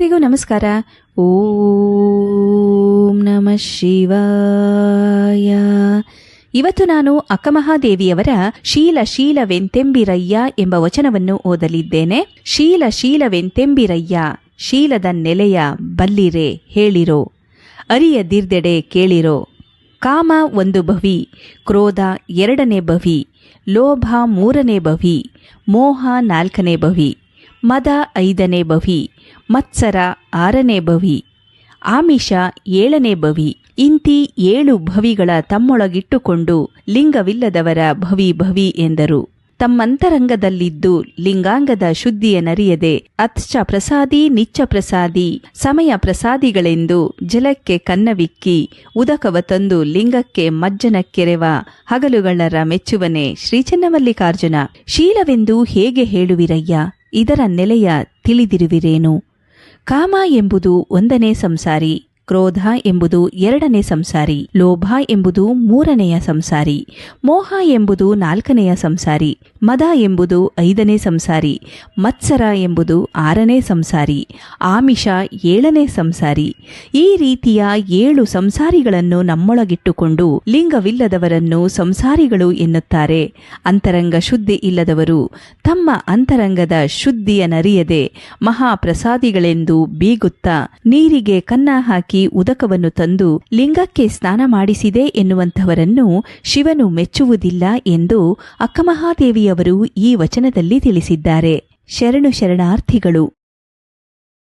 ಎಲ್ಲರಿಗೂ ನಮಸ್ಕಾರ. ಓಂ ನಮಃ ಶಿವಾಯ. ಇವತ್ತು ನಾನು ಅಕ್ಕಮಹಾದೇವಿಯವರ ಶೀಲವೆಂತೆಂಬಿರಯ್ಯ ಎಂಬ ವಚನವನ್ನು ಓದಲಿದ್ದೇನೆ. ಶೀಲವೆಂತೆಂಬಿರಯ್ಯ, ಶೀಲದ ನೆಲೆಯ ಬಲ್ಲಿರೆ ಹೇಳಿರೋ, ಅರಿಯದಿರ್ದೆಡೆ ಕೇಳಿರೋ. ಕಾಮ ಒಂದು ಭವಿ, ಕ್ರೋಧ ಎರಡನೇ ಭವಿ, ಲೋಭ ಮೂರನೇ ಭವಿ, ಮೋಹ ನಾಲ್ಕನೇ ಭವಿ, ಮದ ಐದನೇ ಭವಿ, ಮತ್ಸರ ಆರನೇ ಭವಿ, ಆಮಿಷ ಏಳನೇ ಭವಿ. ಇಂತಿ 7 ಭವಿಗಳ ತಮ್ಮೊಳಗಿಟ್ಟುಕೊಂಡು ಲಿಂಗವಿಲ್ಲದವರ ಭವಿ ಎಂದರು. ತಮ್ಮಂತರಂಗದಲ್ಲಿದ್ದು ಲಿಂಗಾಂಗದ ಶುದ್ಧಿಯನರಿಯದೆ ಅತ್ಚ ಪ್ರಸಾದಿ ನಿಚ್ಚ ಪ್ರಸಾದಿ ಸಮಯ ಪ್ರಸಾದಿಗಳೆಂದು ಜಲಕ್ಕೆ ಕನ್ನವಿಕ್ಕಿ ಉದಕವ ತಂದು ಲಿಂಗಕ್ಕೆ ಮಜ್ಜನಕ್ಕೆರೆವ ಹಗಲುಗಳ್ಳರ ಮೆಚ್ಚುವನೆ ಶ್ರೀ ಚೆನ್ನಮಲ್ಲಿಕಾರ್ಜುನ. ಶೀಲವೆಂದು ಹೇಗೆ ಹೇಳುವಿರಯ್ಯ, ಇದರ ನೆಲೆಯ ತಿಳಿದಿರುವಿರೇನು? ಕಾಮ ಎಂಬುದು ಒಂದನೇ ಸಂಸಾರಿ, ಕ್ರೋಧ ಎಂಬುದು ಎರಡನೇ ಸಂಸಾರಿ, ಲೋಭ ಎಂಬುದು ಮೂರನೆಯ ಸಂಸಾರಿ, ಮೋಹ ಎಂಬುದು ನಾಲ್ಕನೆಯ ಸಂಸಾರಿ, ಮದ ಎಂಬುದು ಐದನೇ ಸಂಸಾರಿ, ಮತ್ಸರ ಎಂಬುದು ಆರನೇ ಸಂಸಾರಿ, ಆಮಿಷ ಏಳನೇ ಸಂಸಾರಿ. ಈ ರೀತಿಯ 7 ಸಂಸಾರಿಗಳನ್ನು ನಮ್ಮೊಳಗಿಟ್ಟುಕೊಂಡು ಲಿಂಗವಿಲ್ಲದವರನ್ನು ಸಂಸಾರಿಗಳು ಎನ್ನುತ್ತಾರೆ. ಅಂತರಂಗ ಶುದ್ಧಿ ಇಲ್ಲದವರು ತಮ್ಮ ಅಂತರಂಗದ ಶುದ್ಧಿಯನರಿಯದೆ ಮಹಾಪ್ರಸಾದಿಗಳೆಂದು ಬೀಗುತ್ತಾ ನೀರಿಗೆ ಕನ್ನ ಹಾಕಿ ಉದಕವನ್ನು ತಂದು ಲಿಂಗಕ್ಕೆ ಸ್ನಾನ ಮಾಡಿಸಿದೆ ಎನ್ನುವಂಥವರನ್ನು ಶಿವನು ಮೆಚ್ಚುವುದಿಲ್ಲ ಎಂದು ಅಕ್ಕಮಹಾದೇವಿಯವರು ಈ ವಚನದಲ್ಲಿ ತಿಳಿಸಿದ್ದಾರೆ. ಶರಣಾರ್ಥಿಗಳು.